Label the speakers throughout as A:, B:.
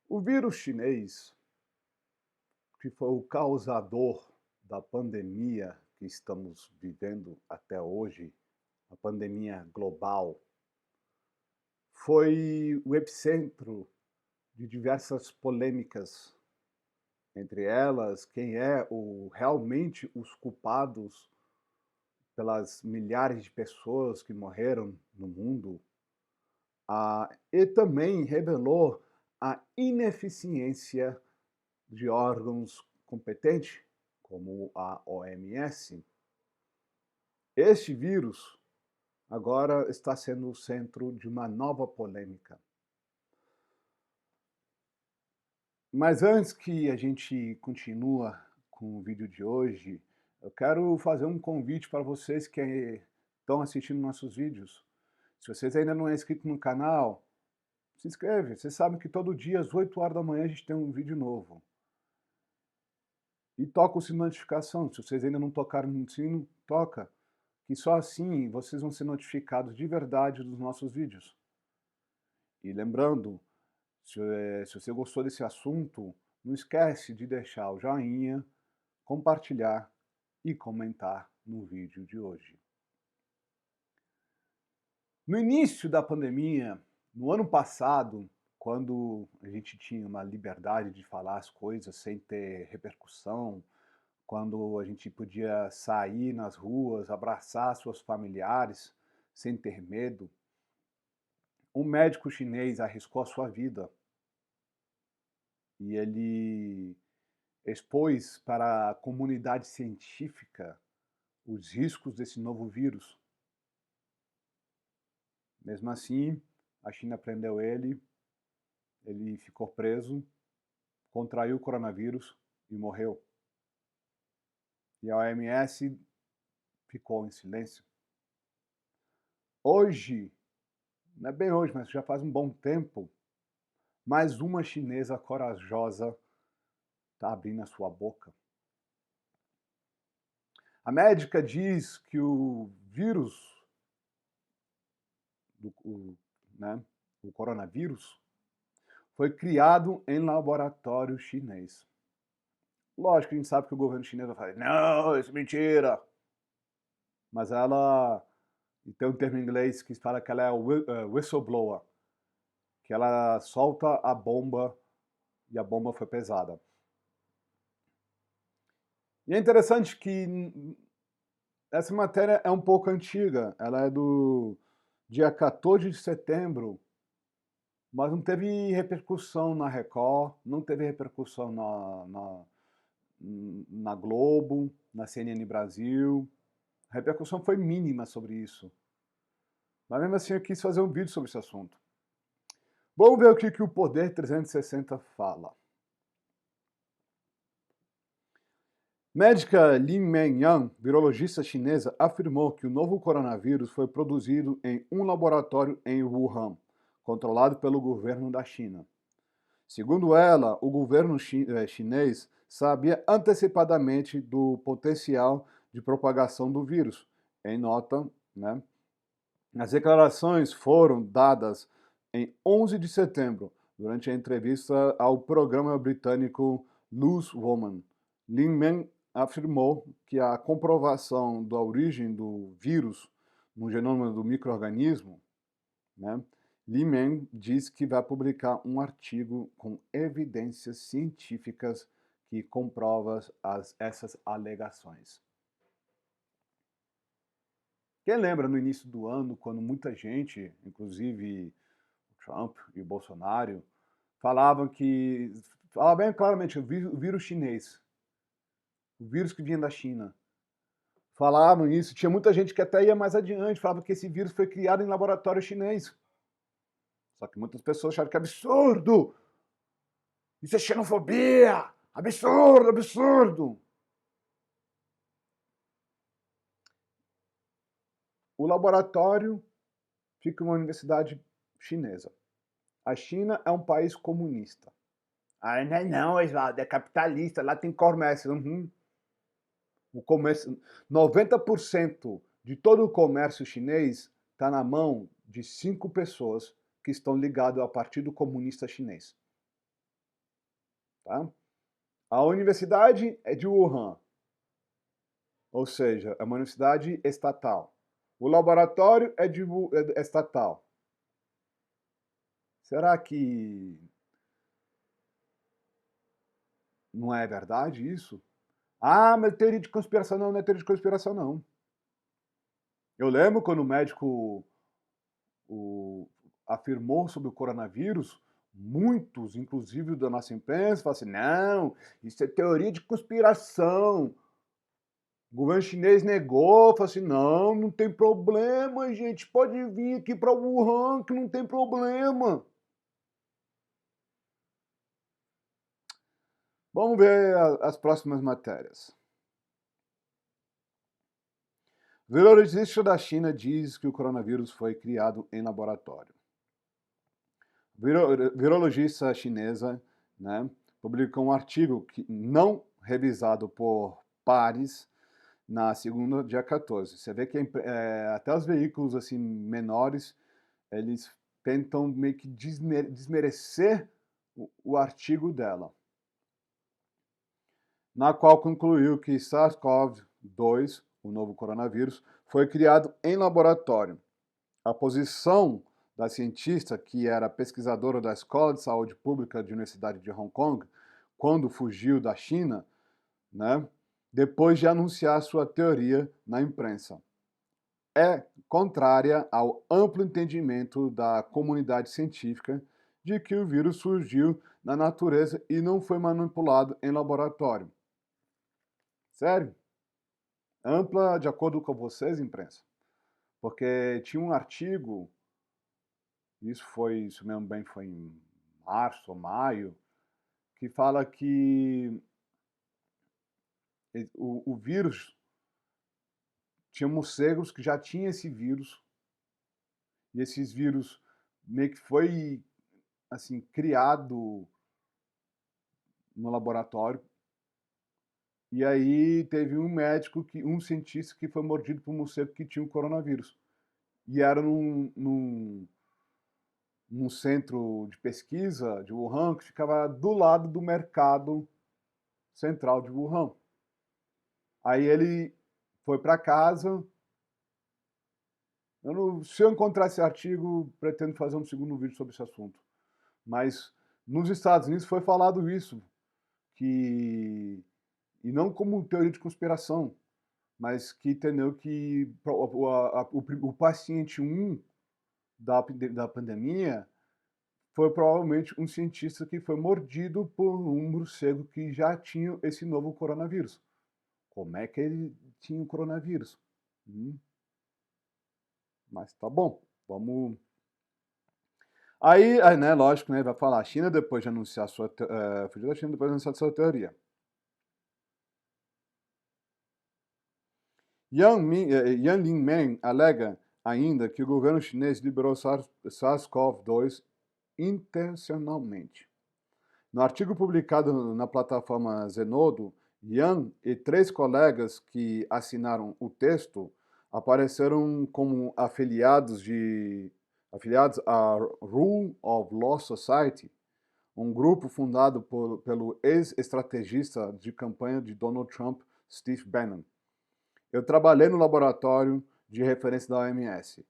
A: O vírus chinês, que foi o causador da pandemia que estamos vivendo até hoje, a pandemia global, foi o epicentro de diversas polêmicas, entre elas quem é realmente os culpados pelas milhares de pessoas que morreram no mundo, e também revelou a ineficiência de órgãos competentes, como a OMS. Este vírus agora está sendo o centro de uma nova polêmica. Mas antes que a gente continue com o vídeo de hoje, eu quero fazer um convite para vocês que estão assistindo nossos vídeos. Se vocês ainda não é inscrito no canal, se inscreve. Vocês sabem que todo dia às 8 horas da manhã a gente tem um vídeo novo. E toca o sino de notificação. Se vocês ainda não tocaram no sino, toca. Que só assim vocês vão ser notificados de verdade dos nossos vídeos. E lembrando, se você gostou desse assunto, não esquece de deixar o joinha, compartilhar e comentar no vídeo de hoje. No início da pandemia, no ano passado, quando a gente tinha uma liberdade de falar as coisas sem ter repercussão, quando a gente podia sair nas ruas, abraçar seus familiares sem ter medo, um médico chinês arriscou a sua vida e ele expôs para a comunidade científica os riscos desse novo vírus. Mesmo assim, a China prendeu ele ficou preso, contraiu o coronavírus e morreu. E a OMS ficou em silêncio. Hoje, não é bem hoje, mas já faz um bom tempo, mais uma chinesa corajosa está abrindo a sua boca. A médica diz que o vírus, o coronavírus, foi criado em laboratório chinês. Lógico que a gente sabe que o governo chinês vai falar, não, isso é mentira. Mas ela, tem um termo em inglês que fala que ela é whistleblower, que ela solta a bomba e a bomba foi pesada. E é interessante que essa matéria é um pouco antiga, ela é do dia 14 de setembro, mas não teve repercussão na Record, não teve repercussão na Globo, na CNN Brasil. A repercussão foi mínima sobre isso. Mas mesmo assim eu quis fazer um vídeo sobre esse assunto. Vamos ver o que o Poder 360 fala. Médica Lin Mengyang, virologista chinesa, afirmou que o novo coronavírus foi produzido em um laboratório em Wuhan, controlado pelo governo da China. Segundo ela, o governo chinês sabia antecipadamente do potencial de propagação do vírus. Em nota, as declarações foram dadas em 11 de setembro, durante a entrevista ao programa britânico Newswoman. Lin Men afirmou que a comprovação da origem do vírus no genoma do micro-organismo, Li Men diz que vai publicar um artigo com evidências científicas que comprovam essas alegações. Quem lembra no início do ano, quando muita gente, inclusive o Trump e o Bolsonaro, falavam bem claramente, o vírus chinês, o vírus que vinha da China. Falavam isso, tinha muita gente que até ia mais adiante, falava que esse vírus foi criado em laboratório chinês. Só que muitas pessoas acharam que é absurdo. Isso é xenofobia! Absurdo, absurdo! O laboratório fica em uma universidade chinesa. A China é um país comunista. Ah, não, Oswaldo, é capitalista, lá tem comércio. Uhum. O comércio, 90% de todo o comércio chinês está na mão de 5 pessoas que estão ligadas ao Partido Comunista Chinês. tá? A universidade é de Wuhan, ou seja, é uma universidade estatal. O laboratório é estatal. Será que não é verdade isso? Ah, mas teoria de conspiração não é teoria de conspiração, não. Eu lembro quando o médico afirmou sobre o coronavírus, muitos, inclusive da nossa imprensa, falaram assim, não, isso é teoria de conspiração. O governo chinês negou, falou assim, não, não tem problema, gente, pode vir aqui para Wuhan, que não tem problema. Vamos ver as próximas matérias. Virologista da China diz que o coronavírus foi criado em laboratório. Virologista chinesa, né, publicou um artigo que, não revisado por pares na segunda, dia 14. Você vê que até os veículos assim menores, eles tentam meio que desmerecer o artigo dela, na qual concluiu que SARS-CoV-2, o novo coronavírus, foi criado em laboratório. A posição da cientista, que era pesquisadora da Escola de Saúde Pública da Universidade de Hong Kong, quando fugiu da China, né, depois de anunciar sua teoria na imprensa, é contrária ao amplo entendimento da comunidade científica de que o vírus surgiu na natureza e não foi manipulado em laboratório. Sério? Ampla de acordo com vocês, imprensa? Porque tinha um artigo, isso mesmo bem foi em março ou maio, que fala que o vírus, tinha morcegos que já tinham esse vírus, e esses vírus meio que foi assim criado no laboratório. E aí teve um médico, um cientista que foi mordido por um morcego que tinha o coronavírus. E era num centro de pesquisa de Wuhan que ficava do lado do mercado central de Wuhan. Aí ele foi para casa. Se eu encontrar esse artigo, pretendo fazer um segundo vídeo sobre esse assunto. Mas nos Estados Unidos foi falado isso, que, e não como teoria de conspiração, mas que entendeu que o paciente 1 da pandemia foi provavelmente um cientista que foi mordido por um morcego que já tinha esse novo coronavírus. Como é que ele tinha o coronavírus? Mas tá bom, vamos... Aí, né, lógico, né, vai falar, a China depois de anunciar sua... fugiu da China depois de anunciar sua teoria. Yan Lingmeng alega ainda que o governo chinês liberou SARS-CoV-2 intencionalmente. No artigo publicado na plataforma Zenodo, Yan e 3 colegas que assinaram o texto apareceram como afiliados à Rule of Law Society, um grupo fundado pelo ex-estrategista de campanha de Donald Trump, Steve Bannon. Eu trabalhei no laboratório de referência da OMS,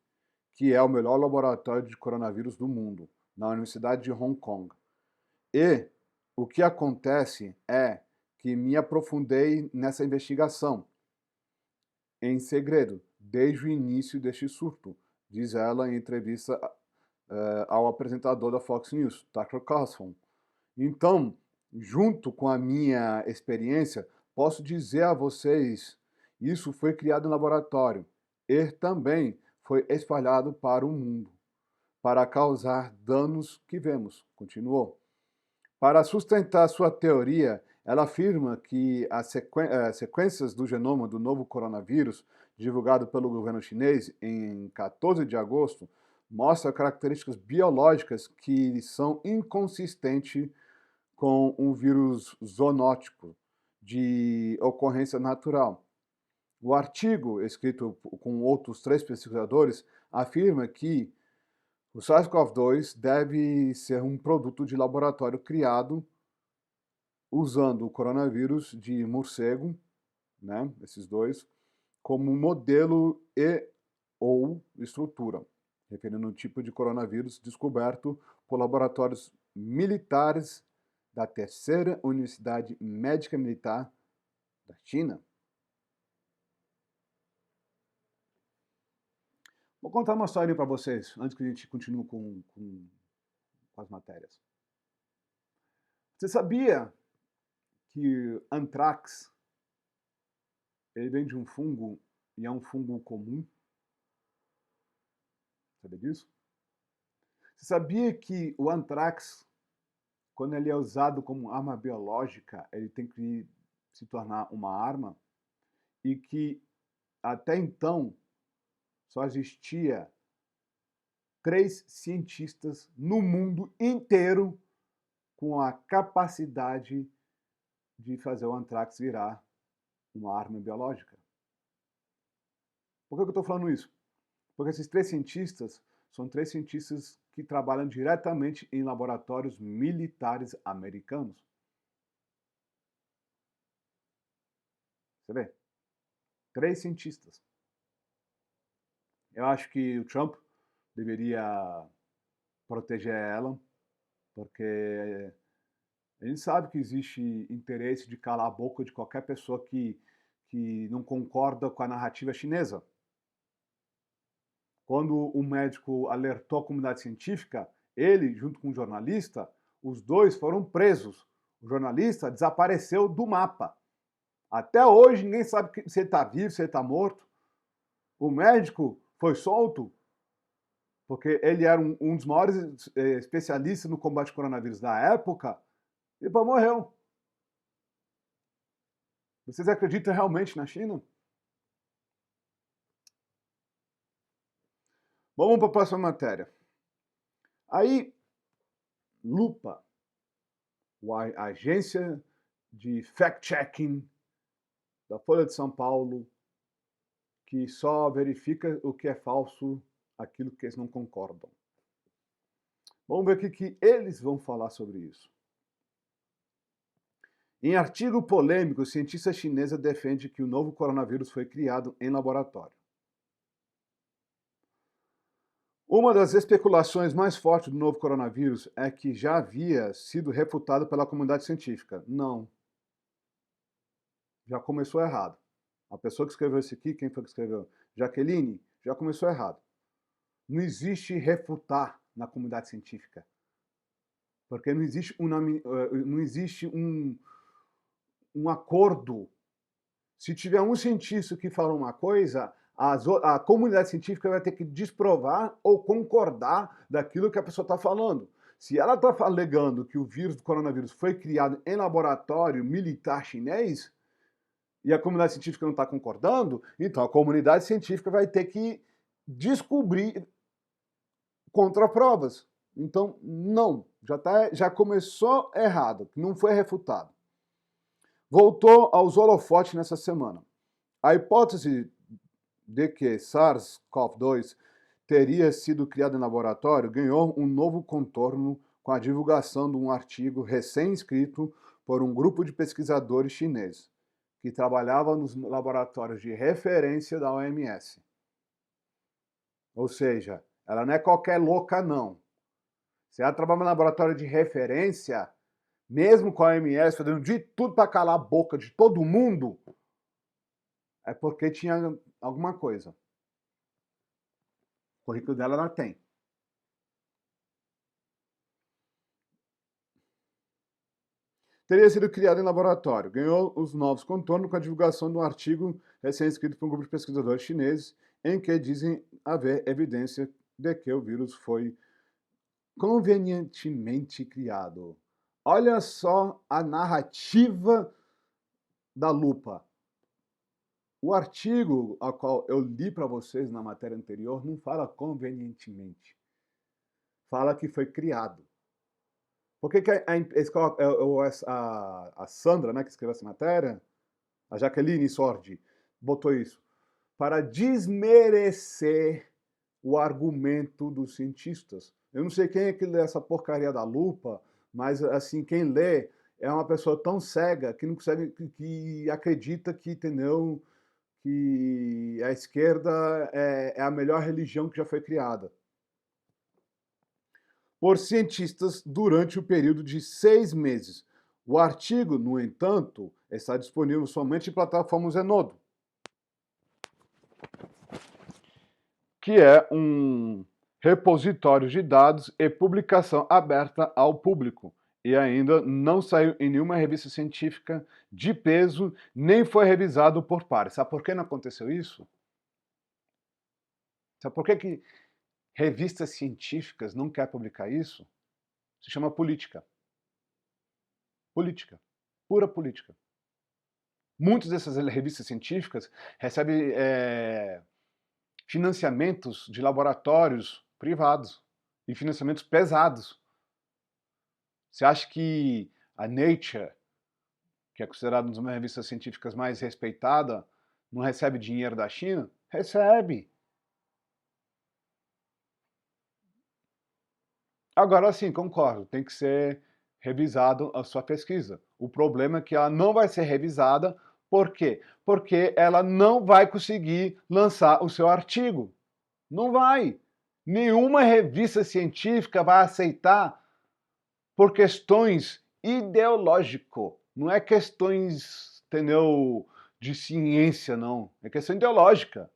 A: que é o melhor laboratório de coronavírus do mundo, na Universidade de Hong Kong. E o que acontece é que me aprofundei nessa investigação, em segredo, desde o início deste surto, diz ela em entrevista ao apresentador da Fox News, Tucker Carlson. Então, junto com a minha experiência, posso dizer a vocês, isso foi criado em laboratório e também foi espalhado para o mundo, para causar danos que vemos, continuou. Para sustentar sua teoria, ela afirma que as sequências do genoma do novo coronavírus, divulgado pelo governo chinês em 14 de agosto, mostram características biológicas que são inconsistentes com um vírus zoonótico de ocorrência natural. O artigo, escrito com outros 3 pesquisadores, afirma que o SARS-CoV-2 deve ser um produto de laboratório criado usando o coronavírus de morcego, né, esses dois, como modelo e ou estrutura, referindo ao tipo de coronavírus descoberto por laboratórios militares da Terceira Universidade Médica Militar da China. Vou contar uma história para vocês, antes que a gente continue com as matérias. Você sabia que anthrax ele vem de um fungo e é um fungo comum? Sabia disso? Você sabia que o anthrax, quando ele é usado como arma biológica, ele tem que se tornar uma arma? E que até então só existia 3 cientistas no mundo inteiro com a capacidade de fazer o anthrax virar uma arma biológica. Por que eu estou falando isso? Porque esses 3 cientistas são 3 cientistas que trabalham diretamente em laboratórios militares americanos. Você vê? 3 cientistas. Eu acho que o Trump deveria proteger ela, porque a gente sabe que existe interesse de calar a boca de qualquer pessoa que não concorda com a narrativa chinesa. Quando o médico alertou a comunidade científica, ele, junto com o jornalista, os dois foram presos. O jornalista desapareceu do mapa. Até hoje ninguém sabe se ele está vivo, se ele está morto. O médico foi solto porque ele era um dos maiores especialistas no combate ao coronavírus da época e morreu. Vocês acreditam realmente na China? Vamos para a próxima matéria. Aí, Lupa, a agência de fact-checking da Folha de São Paulo, que só verifica o que é falso, aquilo que eles não concordam. Vamos ver o que eles vão falar sobre isso. Em artigo polêmico, cientista chinesa defende que o novo coronavírus foi criado em laboratório. Uma das especulações mais fortes do novo coronavírus é que já havia sido refutado pela comunidade científica. Não. Já começou errado. A pessoa que escreveu isso aqui, quem foi que escreveu? Jaqueline, já começou errado. Não existe refutar na comunidade científica. Porque não existe um acordo. Se tiver um cientista que fala uma coisa, a comunidade científica vai ter que desprovar ou concordar daquilo que a pessoa está falando. Se ela está alegando que o vírus do coronavírus foi criado em laboratório militar chinês, e a comunidade científica não está concordando, então a comunidade científica vai ter que descobrir contraprovas. Então, não, já começou errado, não foi refutado. Voltou aos holofotes nessa semana. A hipótese de que SARS-CoV-2 teria sido criado em laboratório ganhou um novo contorno com a divulgação de um artigo recém-escrito por um grupo de pesquisadores chineses que trabalhava nos laboratórios de referência da OMS. Ou seja, ela não é qualquer louca, não. Se ela trabalha no laboratório de referência, mesmo com a OMS fazendo de tudo para calar a boca de todo mundo, é porque tinha alguma coisa. O currículo dela ela tem. Teria sido criado em laboratório. Ganhou os novos contornos com a divulgação de um artigo recém-escrito por um grupo de pesquisadores chineses em que dizem haver evidência de que o vírus foi convenientemente criado. Olha só a narrativa da Lupa. O artigo ao qual eu li para vocês na matéria anterior não fala convenientemente. Fala que foi criado. Por que a Sandra, né, que escreveu essa matéria, a Jaqueline Sordi, botou isso? Para desmerecer o argumento dos cientistas. Eu não sei quem é que lê essa porcaria da Lupa, mas assim, quem lê, é uma pessoa tão cega que não consegue, que acredita que, entendeu, que a esquerda é a melhor religião que já foi criada por cientistas durante o período de 6 meses. O artigo, no entanto, está disponível somente em plataforma Zenodo, que é um repositório de dados e publicação aberta ao público, e ainda não saiu em nenhuma revista científica de peso, nem foi revisado por pares. Sabe por que não aconteceu isso? Sabe por que revistas científicas não querem publicar isso? Se chama política. Política. Pura política. Muitas dessas revistas científicas recebem financiamentos de laboratórios privados e financiamentos pesados. Você acha que a Nature, que é considerada uma das revistas científicas mais respeitadas, não recebe dinheiro da China? Recebe. Agora sim, concordo, tem que ser revisado a sua pesquisa. O problema é que ela não vai ser revisada, por quê? Porque ela não vai conseguir lançar o seu artigo. Não vai. Nenhuma revista científica vai aceitar por questões ideológicas. Não é questões, entendeu, de ciência, não. É questão ideológica.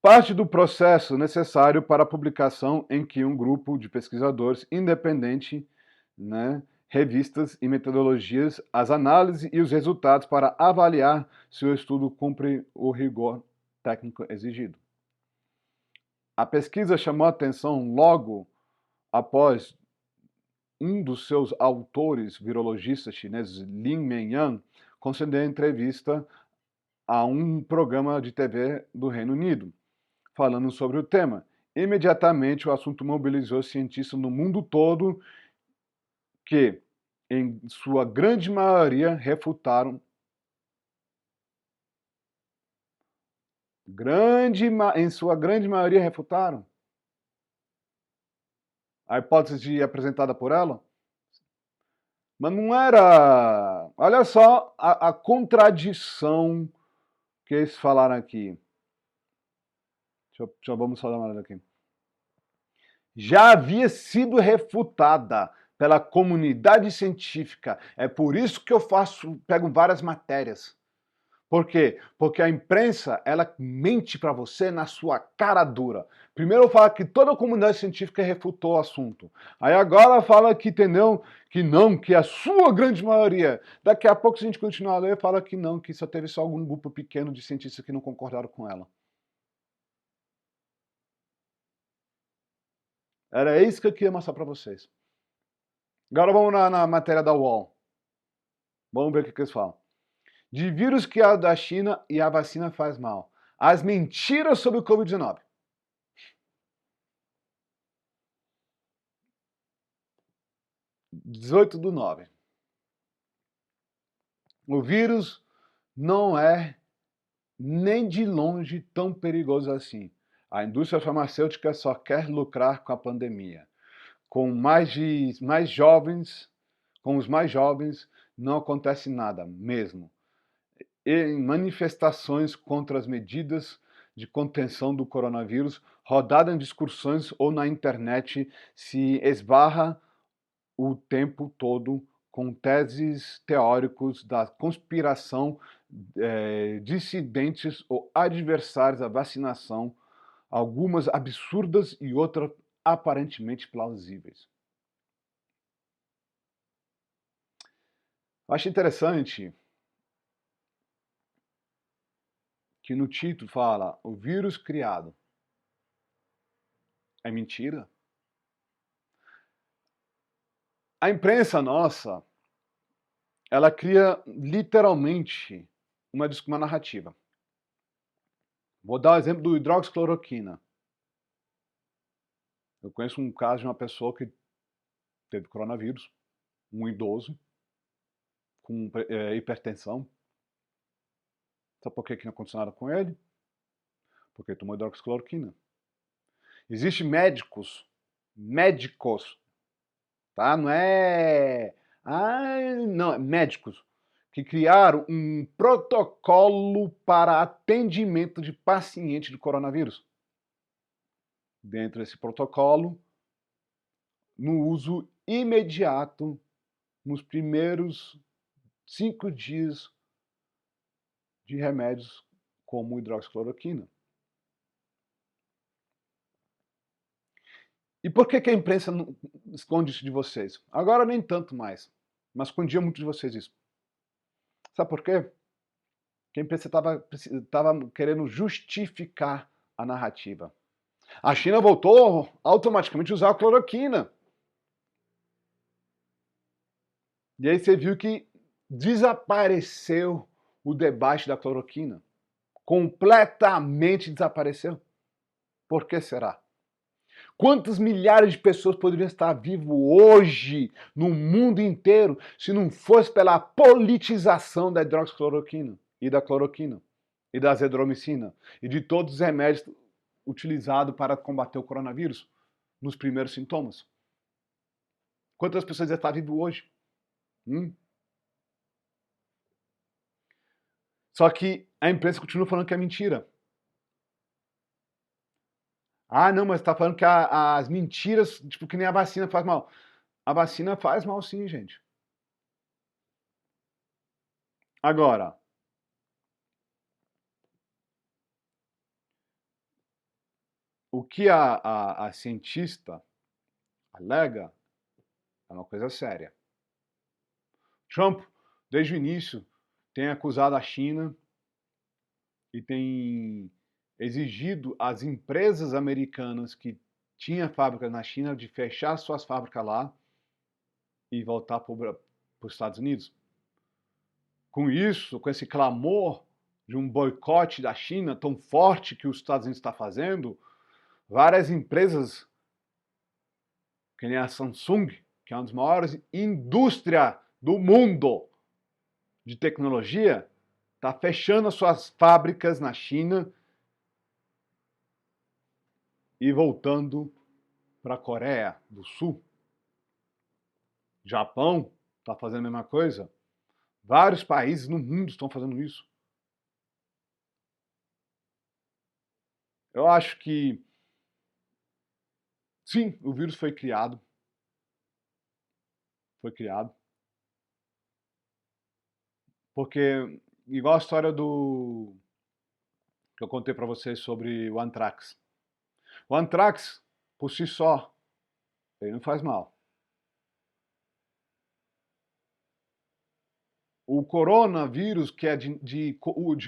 A: Parte do processo necessário para a publicação em que um grupo de pesquisadores independente, né, revistas e metodologias, as análises e os resultados para avaliar se o estudo cumpre o rigor técnico exigido. A pesquisa chamou a atenção logo após um dos seus autores, virologista chinês Lin Menyan, conceder entrevista a um programa de TV do Reino Unido, falando sobre o tema. Imediatamente o assunto mobilizou cientistas no mundo todo que, em sua grande maioria, refutaram em sua grande maioria refutaram a hipótese apresentada por ela. Mas não era. Olha só a contradição que eles falaram aqui. Vamos só dar uma olhada aqui. Já havia sido refutada pela comunidade científica. É por isso que eu pego várias matérias. Por quê? Porque a imprensa, ela mente para você na sua cara dura. Primeiro fala que toda a comunidade científica refutou o assunto. Aí agora fala que, entendeu? Que não, que a sua grande maioria. Daqui a pouco, se a gente continuar a ler, fala que não, que só teve só algum grupo pequeno de cientistas que não concordaram com ela. Era isso que eu queria mostrar para vocês. Agora vamos na matéria da UOL. Vamos ver o que eles falam. De vírus criado da China e a vacina faz mal. As mentiras sobre o Covid-19. 18/9. O vírus não é nem de longe tão perigoso assim. A indústria farmacêutica só quer lucrar com a pandemia. Com mais jovens, com os mais jovens, não acontece nada mesmo. Em manifestações contra as medidas de contenção do coronavírus, rodada em discussões ou na internet, se esbarra o tempo todo com teses teóricos da conspiração, dissidentes ou adversários à vacinação, algumas absurdas e outras aparentemente plausíveis. Eu acho interessante que no título fala o vírus criado. É mentira? A imprensa nossa, ela cria literalmente uma narrativa. Vou dar o exemplo do hidroxicloroquina. Eu conheço um caso de uma pessoa que teve coronavírus, um idoso, com hipertensão. Sabe por que não aconteceu nada com ele? Porque ele tomou hidroxicloroquina. Existem médicos médicos, tá? Não é... não, é médicos que criaram um protocolo para atendimento de paciente de coronavírus. Dentro desse protocolo, no uso imediato, nos primeiros 5 dias de remédios como hidroxicloroquina. E por que a imprensa não esconde isso de vocês? Agora nem tanto mais, mas escondia muito de vocês isso. Sabe por quê? Porque a imprensa estava querendo justificar a narrativa. A China voltou automaticamente a usar a cloroquina. E aí você viu que desapareceu o debate da cloroquina. Completamente desapareceu. Por que será? Quantas milhares de pessoas poderiam estar vivas hoje no mundo inteiro se não fosse pela politização da hidroxicloroquina e da cloroquina e da azithromicina e de todos os remédios utilizados para combater o coronavírus nos primeiros sintomas? Quantas pessoas já estão vivas hoje? Só que a imprensa continua falando que é mentira. Ah, não, mas tá falando que as mentiras, tipo, que nem a vacina faz mal. A vacina faz mal sim, gente. Agora, o que a cientista alega é uma coisa séria. Trump, desde o início, tem acusado a China e tem exigido às empresas americanas que tinham fábricas na China de fechar suas fábricas lá e voltar para os Estados Unidos. Com isso, com esse clamor de um boicote da China tão forte que os Estados Unidos está fazendo, várias empresas, que nem a Samsung, que é uma das maiores indústrias do mundo de tecnologia, está fechando as suas fábricas na China e voltando para a Coreia do Sul. Japão está fazendo a mesma coisa. Vários países no mundo estão fazendo isso. Eu acho que, sim, o vírus foi criado. Foi criado. Porque, igual a história que eu contei para vocês sobre o anthrax. O anthrax, por si só, ele não faz mal. O coronavírus, que é de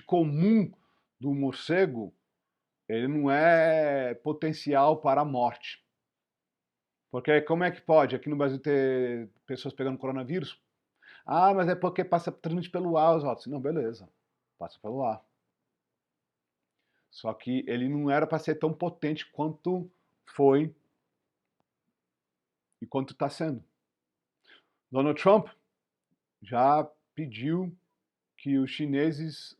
A: comum do morcego, ele não é potencial para a morte. Porque como é que pode aqui no Brasil ter pessoas pegando coronavírus? Ah, mas é porque passa transmite pelo ar os outros. Não, beleza. Passa pelo ar. Só que ele não era para ser tão potente quanto foi e quanto está sendo. Donald Trump já pediu que os chineses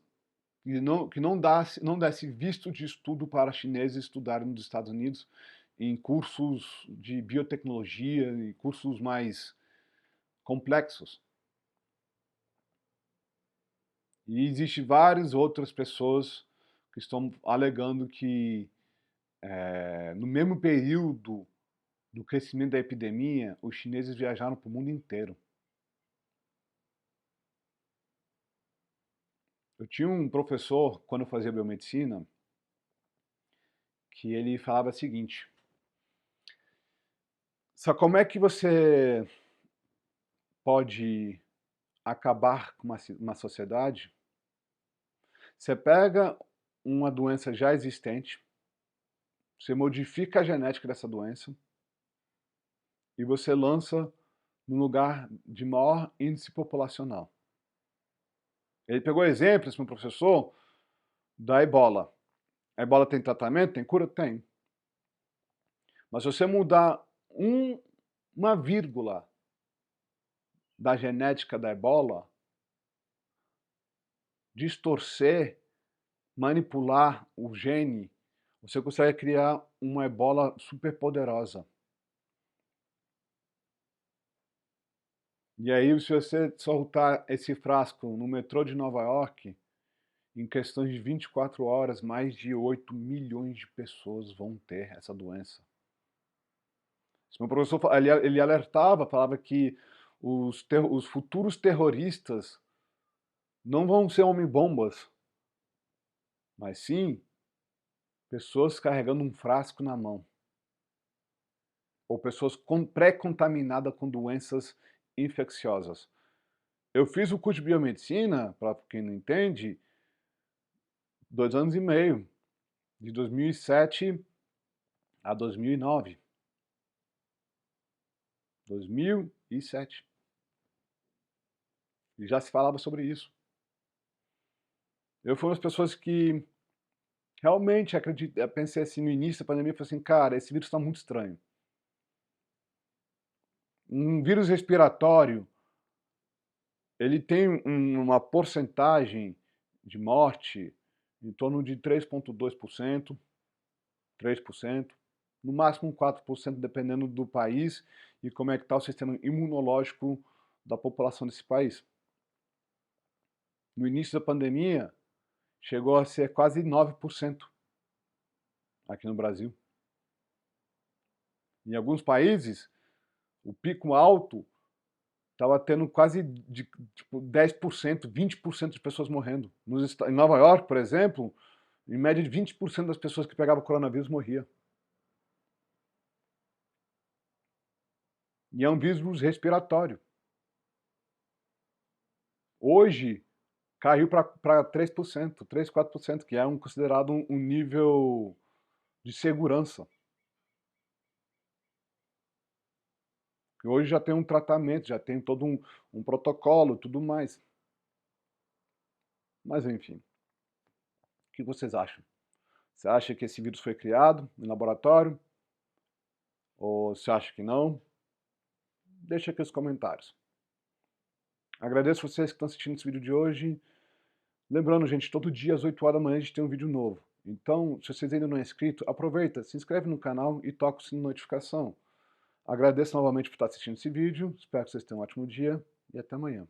A: que não desse visto de estudo para chineses estudarem nos Estados Unidos em cursos de biotecnologia e cursos mais complexos. E existem várias outras pessoas que estão alegando que no mesmo período do crescimento da epidemia, os chineses viajaram para o mundo inteiro. Eu tinha um professor, quando eu fazia biomedicina, que ele falava o seguinte: só como é que você pode acabar com uma sociedade? Você pega uma doença já existente, você modifica a genética dessa doença e você lança num lugar de maior índice populacional. Ele pegou exemplos, meu professor, da ebola. A ebola tem tratamento? Tem cura? Tem. Mas se você mudar uma vírgula da genética da ebola, distorcer, manipular o gene, você consegue criar uma ebola superpoderosa. E aí, se você soltar esse frasco no metrô de Nova York, em questões de 24 horas, mais de 8 milhões de pessoas vão ter essa doença. Esse meu professor, ele alertava, falava que os futuros terroristas não vão ser homem-bombas, mas sim pessoas carregando um frasco na mão, ou pessoas pré-contaminadas com doenças infecciosas. Eu fiz o curso de biomedicina, para quem não entende, 2 anos e meio, de 2007 a 2009. 2007. E já se falava sobre isso. Eu fui uma das pessoas que realmente pensei assim no início da pandemia, falei assim, cara, esse vírus está muito estranho. Um vírus respiratório, ele tem uma porcentagem de morte em torno de 3,2%, 3%, no máximo 4%, dependendo do país e como é que está o sistema imunológico da população desse país. No início da pandemia, chegou a ser quase 9% aqui no Brasil. Em alguns países, o pico alto estava tendo quase tipo, 10%, 20% de pessoas morrendo. Em Nova York, por exemplo, em média de 20% das pessoas que pegavam coronavírus morria. E é um vírus respiratório. Hoje, caiu para 3%, 3, 4%, que é considerado um nível de segurança. Hoje já tem um tratamento, já tem todo um protocolo, tudo mais. Mas enfim, o que vocês acham? Você acha que esse vírus foi criado em laboratório? Ou você acha que não? Deixa aqui os comentários. Agradeço vocês que estão assistindo esse vídeo de hoje. Lembrando, gente, todo dia às 8 horas da manhã a gente tem um vídeo novo. Então, se vocês ainda não é inscrito, aproveita, se inscreve no canal e toca o sininho de notificação. Agradeço novamente por estar assistindo esse vídeo, espero que vocês tenham um ótimo dia e até amanhã.